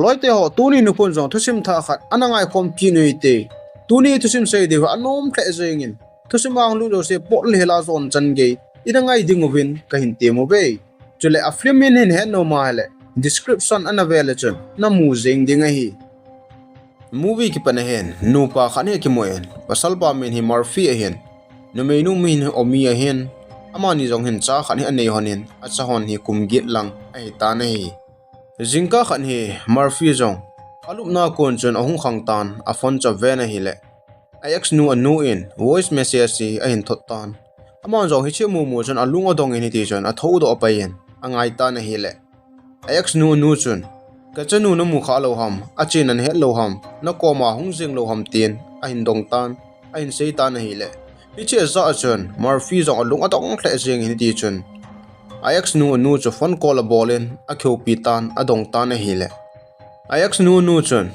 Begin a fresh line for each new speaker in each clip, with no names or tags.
loi te ho tuni nu pon jong thusim tha khat anangai khom pi nei te tuni thusim sei de anom khle zengin thusimang lu do se pol hela zon chan ge idangai dingovin ka hin te mo be chule aflimin hin he no ma hele description anavel chun na mu zeng dinga hi movie ki pan hen nu pa khane ki moen pasal pa min hi Murphy hen numei nu min omi hen amani jong hin cha khane anei honin acha hon hi kumgit lang ai ta nei Zinka khan hi Murphy jong alupna kon chun ahung khang tan afon cha vena hi le ax nu anu in voice message si a hin thot tan amon jong hi che mu mu chun alung odong in hi ti chun a tho do apayen angai ta na hi le ax nu nu chun ka chanu no mu kha lo ham a chin an he lo ham na ko ma hung jing lo ham tin a hin dong tan a hin sei ta na hi le hi che za chun Murphy jong alung adong khle jing hi ti chun ax nu nu chu phone call a bolin a kheu pi tan adong tan a hi le ax nu nu chun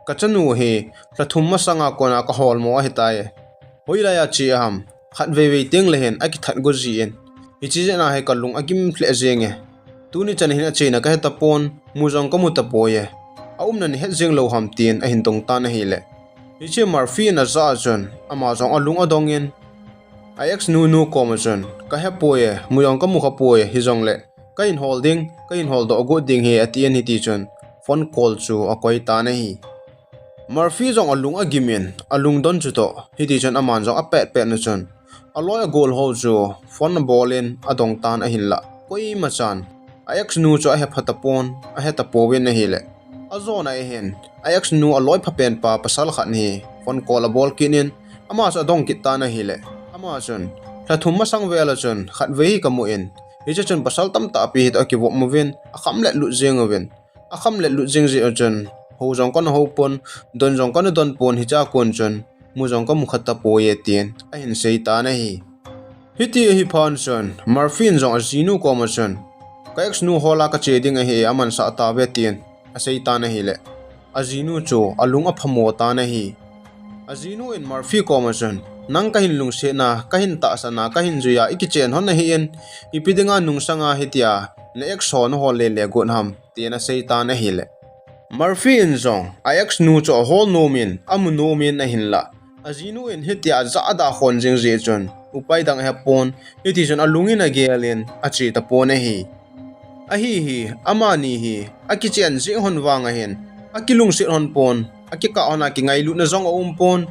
ka chanu hi la thum ma sanga kona ka hol mo hi tai hoila ya chi ham khat ve ve ting le hen a ki that go ji en hi chi na he kalung akim phle jenge tuni chan hin a china ka ta pon mu jong ko mu ta poye aum na ni he jeng lo ham tin a hin dong tan a hi le hi che Murphy na za chun ama jong alung adong en ax nu nu commission ka he poye muyong ka mukha poye hi jong le ka in holding ka in hold do go ding he atien hi ti chun phone call chu a koi ta na hi Murphy jong alung agimin alung don chu to hi ti chun aman jong a pet na chun aloy goal ho chu phone ballin adong tan a hin la koi ma chan ax nu chu a he phatapon a he ta powin na hi le azona e hen ax nu aloy phapen pa pasal khat ni phone call a ball kinin ama sa dong kit ta na hi le ama chun la thum ma sang vela chun khat vei ka mu in hi chun pasal tam ta pi hit aki wo movin a kham le lu jeng ovin a kham le lu jeng ji chun ho jong kon ho pon don jong kon don pon hi cha kon chun mu jong ka mu khata po ye tien a hin sei ta na hi hiti hi phan chun Murphy jong azinu ko ma chun ka ex nu hola ka cheding a hi aman sa ta ve tien a sei ta na hi le azinu chu alung a phamo ta na hi azinu in Murphy ko ma chun nang kahin lungse na kahin ta sana kahin juya ikichen hon na hi en ipidinga nungsanga hitia na ex hon hol le gon ham tiena sei ta na hi le Murphy in zong ax nu cho hol no min amu no min na hin la azinu in hitia za da khon jing je chun upai dang he pon hiti chun alungin agelin achi ta pon hi a hi amani hi akichen ji hon wanga hen akilung se hon pon akika ona ki ngai lu na zong pon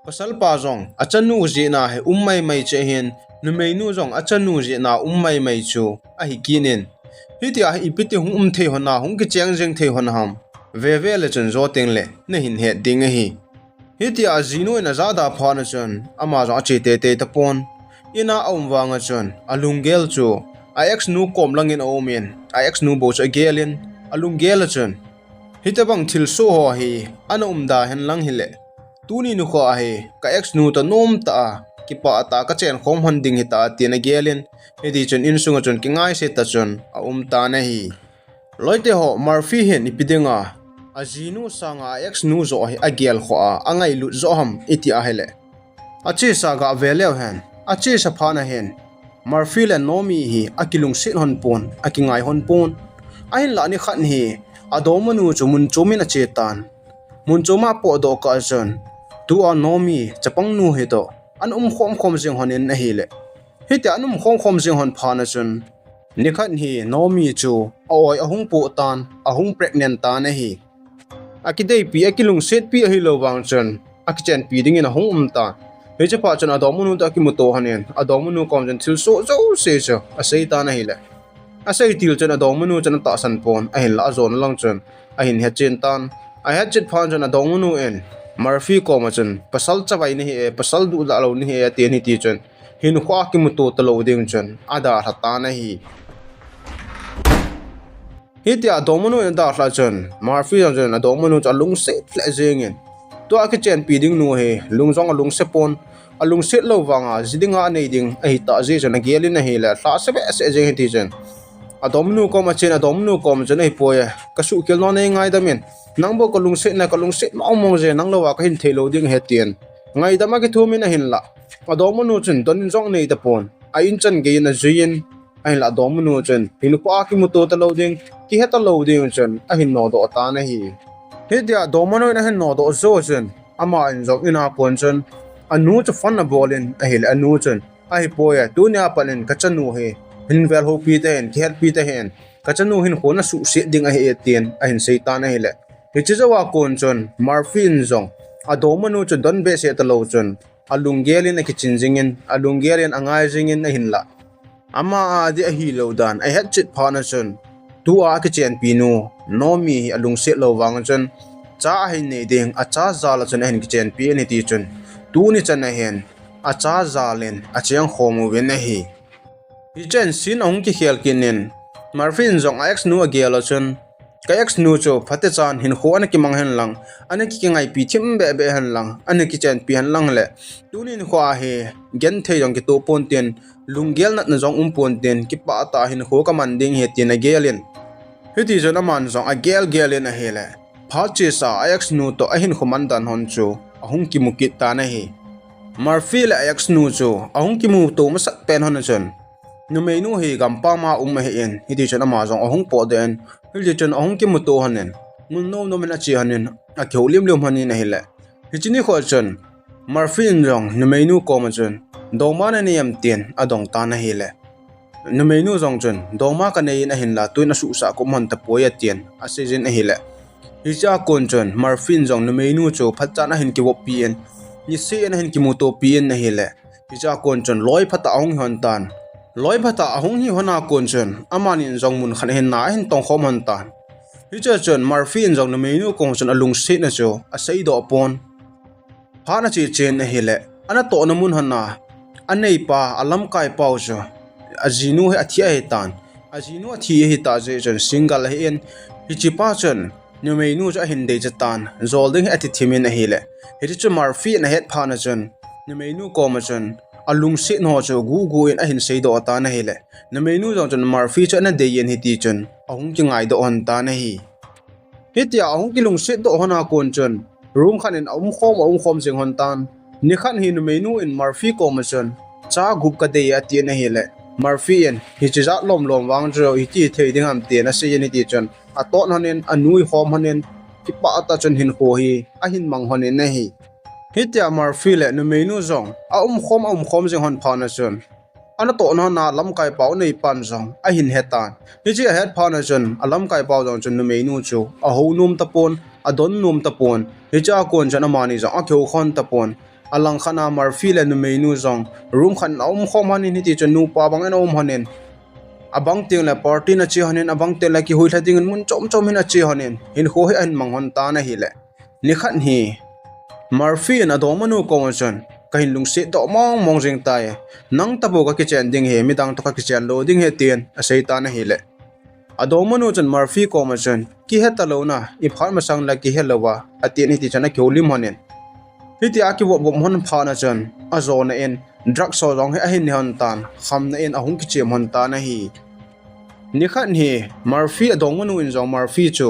pasal pa zong achanu je na he mai che hen numei nu zong achanu je na mai chu a hi kinin hitia hi ipiti hum the hona hum ki cheng jeng the hon ham ve le chun zo teng le na hin he ding hi hitia zinu na za da phana chun ama zo che te ta pon ina aum wanga chun alungel chu ax nu kom langin omen ax nu bo cha gelin alungel chun hitabang thil so ho hi anum da hen lang hi le tuni nu kho ahe ka ex nu ta nom ta ki pa ta ka chen khom hon ding hi ta tina gelin hedi chun in sunga chun ki ngai se ta chun a ta na hi loite ho Murphy hen ipidinga azinu sanga ex nu zo hi agel kho a angai lu zo ham iti a hele achi saga veleu hen achi sa phana hen Murphy le nomi hi akilung sit hon pon akingai hon pon ain la ni khan hi adomanu chumun chomin a chetan mun choma po do ka chun tu a nomi chapang nu he to an khom jing honin na hi le hita anum khom jing hon phana chun nikhat hi nomi chu oi ahung po tan ahung pregnant ta na hi akidei pi akilung set pi hi lo wang chun akichenpi ding in ahung ta he cha pa chun adomunu ta ki muto hanen adomunu kom jan thil so se cha a sei ta na hi le a sei til chun adomunu chun ta san pon a hin la zon lang chun a hin he chen tan I had chit phan jan adong en Murphy ko ma chun pasal chawai ni he pasal du la lo ni he te ni ti chun hin khwa ki mu to to lo ding chun ada hata na hi hitia domunu en da hla chun Murphy jan adomunu cha lung se fle jeng en to akichenpi ding nu he lungjong alung se pon alung se lo wanga jidinga nei ding ai ta je chun gelin na he la hla se be se jeng ti chun adomnu ko ma chen adomnu ko ma chun ai poye ka su kel no nei ngai da men nangbo kalung se mong je nang lo wa ka hin thelo ding hetien ngai dama ki thu min a hin la adom nu chun don jong nei ta pon a in chan ge na zuin ahin la dom nu chen hin pa ki mu to ta lo ding ki he ta lo ding chen ahin no do ta na hi he dia dom no na hin no do zo chen ama in zok ina pon chen anu chu fan na bolin ahil anu chen ai poya tunya panin kachanu he hin vel ho pi te hen kher pi te hen kachanu hin khona su se ding a he tien ahin seitan a hele hi chizawa kon chen marfin zong adomanu chu don be se ta lo chen alunggelin akichinjingin alunggelin angai jingin ahin la ama adi a hi lo dan ai het chit phana chen tu a akichenpi nu nomi alung se lo wang chen cha hin nei ding a cha zala chen hen akichenpi ni ti chen tu ni chen a hen a cha zalin a chiang khomu wen hi hi chen sin ong ki khel kinin marfin zong x nu agela chen ka x nu cho phate chan hin kho an ki mang hen lang an ki ngai pi thim be be han lang an ki chen pi han lang le tu ni khwa he gen the yong ki to pon ten lunggel nat na zong pon ten ki pa ta hin kho ka man ding he tin a gelin hi ti chen a man zong a gelin a hele pha che sa x nu to a hin khoman dan hon chu ahung ki mukit ta na hi marfil x nu chu ahung ki mu to ma sak pen hon chen numei nu hi gampa ma he en hi ti chen a ma zong ahung po den hi chen ahung ki mu to hanen mun no men a chi hanen a kholim lum hanin a hele hi chini kho chen marfin zong numei nu ko ma chen doma na niam tien adong ta na hele numei nu zong chen doma ka nei na hin la tuina su sa ko mon ta poya tien a season a hele hi cha kon chen marfin zong numei nu chu phat cha na hin ki wo pien ni se na hin ki mu to pien na hele hi cha kon chen loi phata ong hon tan loi phata ahung hi hona kon chen amanin zong mun khan hen na hin tong khom han tan hi cha chen marfin zong numei nu ko chen alung se na chu a sei do pon ha na chi chen na hele ana to na mun han na anei pa alam kai pau chu azinu he athia he tan azinu athi he ta je chen single he en hi chi pa chen numei nu cha hin de cha tan zolding he ati thimin a hele hi chu marfi na het pha na chen numei nu ko ma chen alung se no chu gu in a hin sei do ta na hele numei nu jong chen marfi cha na de yen hi ti chen ahung ki ngai do on ta na hi hitia ahung ki lung se do hona kon chen room khan in khom jing hon tan ni khan hi numei nu in marfi ko ma chen cha gup ka de ya ti na hele marfi en hi chi za lom wang jo hi ti thei ding am te na se yen ti chen a to hanen anui khom hanen ki pa ta chen hin ho hi a hin mang hanen na hi hitia marfi le numei nu zong a khom jing hon phana chen ana to na lam kai pau nei pan zong a hin hetan hi chi het phana chen alam kai pau zong chen numei nu chu a ho num ta pon a don num ta pon hi cha kon chen amani zong a kheu khon ta pon alang khana marfi le numei nu zong room khan khom hanin hi ti chen nu pa bang en hanen abang ting la party na chi hanen abang te la ki hui thading mun chom hin a chi hanen hin ho hi an mang hon ta na hi le ni khan hi marfi na do manu ko chen kahin lung se do mong jing tai nang ta bo ka ki chen ding he mi dang to ka ki chen lo ding he tien a sei ta na hi le adomanu chen marfi ko ma chen ki he ta lo na I phar ma sang la ki he lo wa ati ni ti chana kholim hanen hi ti a ki wo bom hon pha na chen a zo na en drug so rong he a hin hon tan kham na en ahung ki chem hon ta na hi ni khan hi marfi adomanu in zo marfi chu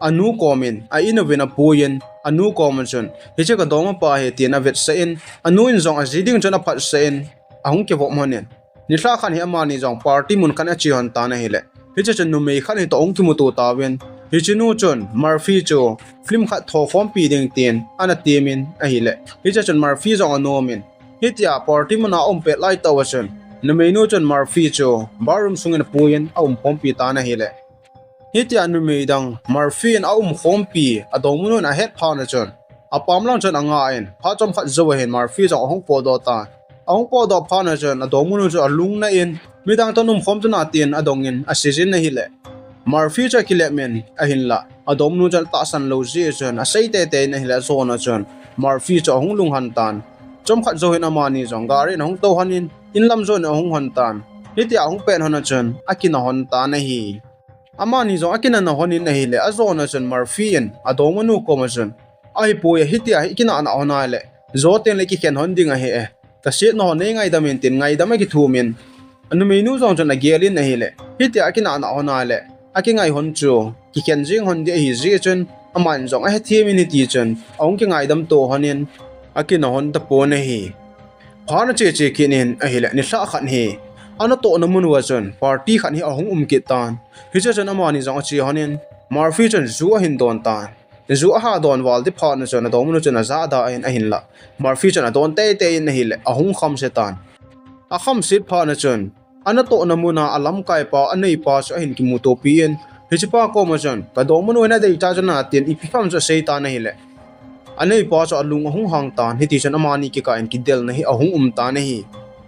anu komin a inovena puyen anu common chen hi che ka doma pa he tina vet sa in anu in zong a ziding chana phat sa in ahung ke bom honen ni thla khan hi amani zong party mun khan a chi hon ta na hele hi che chen numei khan hi to ong ki mu to ta wen hi chinu chen marfi chu film khat tho form pi ding tin ana temin a hele hi che chen marfi zong anomin hi tia party mun a om pe lai taw chen numei no chen marfi chu barum sungin puyen a form pi ta na hele hitia numei dang marfi en khom pi adomuno na het pha na chon apam lang chon anga en pha chom khat zo hen marfi jong hong po do ta ahong po do pha na chon adomuno chu alung na in midang tonum khom chuna tin adong in a season na hile marfi cha kilemen a hin la adomuno chal ta san lo ji chon a sei te na hila zo na chon marfi cha hong lung han tan chom khat zo hen amani jong garin hong to hanin in lam zo na hong han tan hitia hong pen hon chon akina hon ta na hi amani zo akina na honin na hile azona chen marfian adomanu komachen ai poya hitia ikina ana ona le zoten le ki khen honding a he e ka set no ne ngai damen tin ngai dama ki thumin anu menu zong chen agelin na hile hitia akina ana ona le aki ngai hon chu ki khen jing hon de hi ji chen aman zong a he themin hi ti chen ong ki ngai dam to honin akina hon ta po na hi phana che kinin a hile ni sa khan hi ana to namun wa chon party khan hi ahung ki tan hi cha chon amani jong chi hanin Murphy chon zu hin don tan zu ha don wal di pha na chon adom nu chon za da in a hin la Murphy chon adon te in hi le ahung kham se tan a kham sit pha na chon ana to namuna alam kai pa anei pa so hin ki mu to pien hi chi pa ko ma chon ka dom nu na dei ta chon na tin i pi pham so sei ta na hi le anei pa so alung ahung hang tan hi ti chon amani ki ka in ki del na hi ahung ta na hi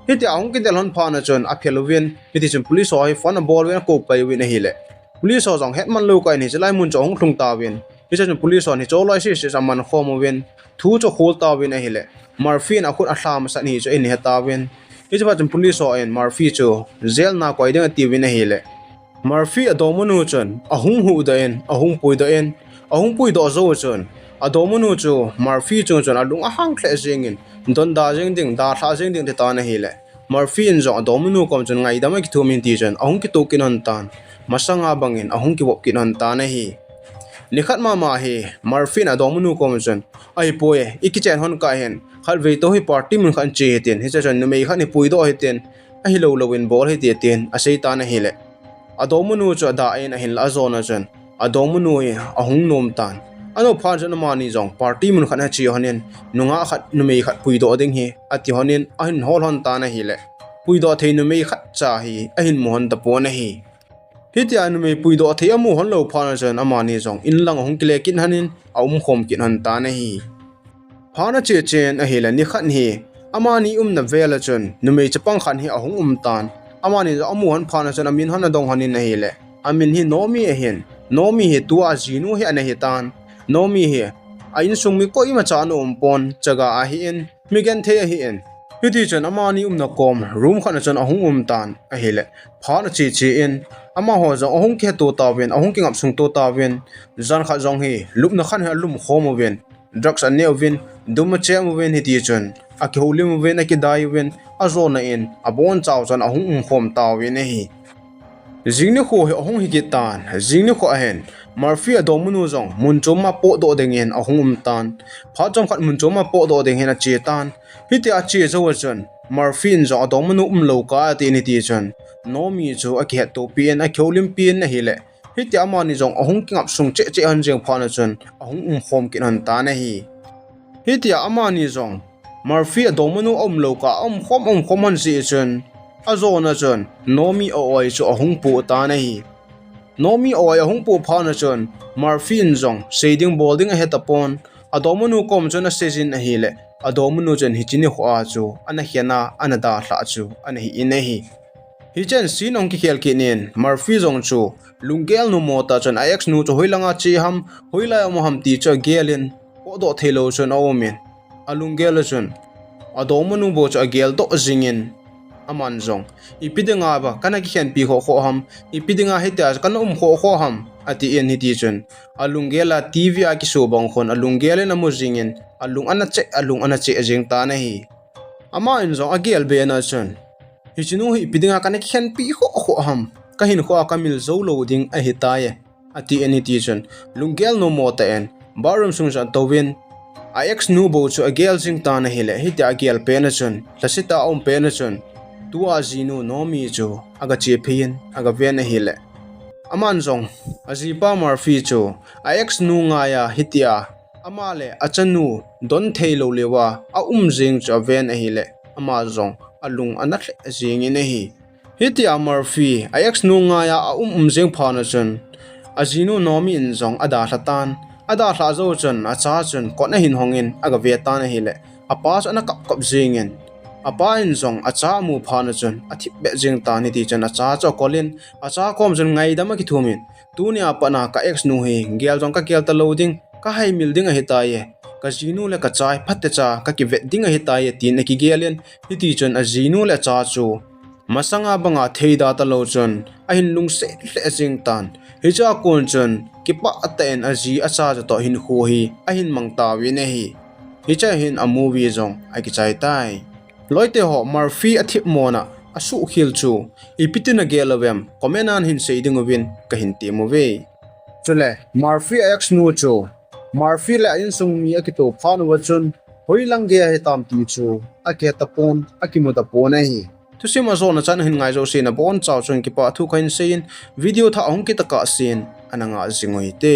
hiti ahung ki del hon pha na chon a phelovin hiti chon police ho hi fon a ball wen ko pai win hi le police ho jong hetman lo kai ni chlai mun chong thung ta win hi chon police ho ni cholai si se saman khom win thu cho khol ta win hi le Murphy na khut a thlam sa ni cho in he ta win hi chon police ho en Murphy cho jail na koi ding ti win hi le Murphy adomunu chon ahung hu da en ahung pui da en ahung pui do zo chon adomunu cho Murphy chon alung ahang khle jingin don da jing ding da tha jing ding ta na hi le Murphy in zo adomunu kom chon ngai da ma ki thumin ti chon ahung ki to kin on tan masanga bangin ahung ki bop kin on ta na hi nikhat ma hi Murphy na adomunu kom chon ai poe ikichen hon ka hen khal ve to hi party mun khan che ten hi chon numei khan ni pui do hi ten a hi lo win ball hi ti ten a sei ta na hi le adomunu cho da en a hin la zo na chon adomunu hi ahung nom tan ano phan jan mani jong party mun khana chi honen nunga khat numei khat pui do ding hi ati honen ahin hol hon ta na hi le pui do thei numei khat cha hi ahin mohon ta po na hi hitia numei pui do thei amu hon lo phan jan amani jong in lang hong kile kin hanin aum khom kin han ta na hi phana che chen a hi la ni khat hi amani na vela chon numei chapang khan hi ahung tan amani jo amu hon phana jan amin hon dong hanin na hi le amin hi nomi a hin nomi hi tua jinu hi ana hi tan nomi hi ain sungmi ko ima cha no pon chaga a hi en migen the hi en hiti chon amani na kom room khana chon ahung tan a hi le phana chi en ama ho zo ahung ke to ta wen ahung king up sung to ta wen zan kha jong hi lup na khan ha lum khom wen drugs an ne wen dum che mu wen hiti chon a ki holim wen a ki dai wen a zo na en abon chaw chon ahung khom ta wen hi jingni kho he ahung hi ki tan jingni kho a hen Murphy adomunu jong mun choma po do dengen ahung tan pha jong khat mun choma po do deng hen a che tan hiti a che zo chon Murphy jo adomunu lo ka ti ni ti chon nomi chu a ki to pien a kholim pien na hi le hiti amani jong ahung kingap sung che han jeng pha na chon ahung khom kin han ta na hi hiti amani jong Murphy adomunu lo ka khom han si chon azona chon nomi oi chu ahung pu ta na hi nomi oi ahung pu pha na chon Murphy jong shading bolding a hetapon adomunu kom chon a sejin a hi le adomunu chon hichini khwa chu ana hiana ana da hla chu ana hi in hi hi chen sin ong ki khel ki nin Murphy jong chu lungel nu mota chon ax nu chu hoilanga chi ham hoila mo ham ti cha gelin o do thelo chon awomen alungel chon adomunu bo cha gel do jingin aman jong ipidinga ba kana ki khen pi kho ham ipidinga heta kana kho ham ati en hiti chun alungela tv a ki so bang khon alungela na mo jingin alung ana che jing ta na hi ama in jong agel be na chun hi chinu hi ipidinga kana ki khen pi kho ham ka hin kho kamil zo loading a hita ye ati en hiti chun lungel no mo ta en barum sung jan towin ax nu bo chu agel jing ta na hi le hita agel pe na chun lasita pe na chun tua zinu nomi cho aga che phin aga ven hi le aman jong ajipa Murphy cho ax nu nga ya hitia amale achanu don thailo lewa a jing cho ven hi le ama jong alung anat jing in hi hitia Murphy ax nu nga ya a jing phana chun azinu nomi in jong ada hlatan ada hla zo chun acha chun ko na hin hongin aga ve ta na hi le apas ana kap jingin apa in jong acha mu phana chun athi be jing ta ni ti chun acha cho kolin acha kom chun ngai dama ki thumin tunia pana ka x nu hi gel jong ka kel ta loading ka hai mil ding a hita ye ka jinu le ka chai phatte cha ka ki vet ding a hita ye tin ki gelen hi ti chun a jinu le cha chu masanga banga theida ta lo chun a hin lung se le jing tan hi cha kon chun ki pa aten a ji acha to hin khu hi a hin mang ta wi ne hi hi cha hin a movie jong a ki chai tai loite ho Murphy athip mona asu khil chu ipitina gelavem komenan hin seiding win ka hin temo ve chule Murphy x nu chu Murphy la in sung mi akito phan wa chun hoilang ge he tam ti chu aketa pon akimota pon hi sim azon chan hin ngai zo sin a bon chaw chung ki pa thu khain sein video tha ong ki taka sin ananga zingoi te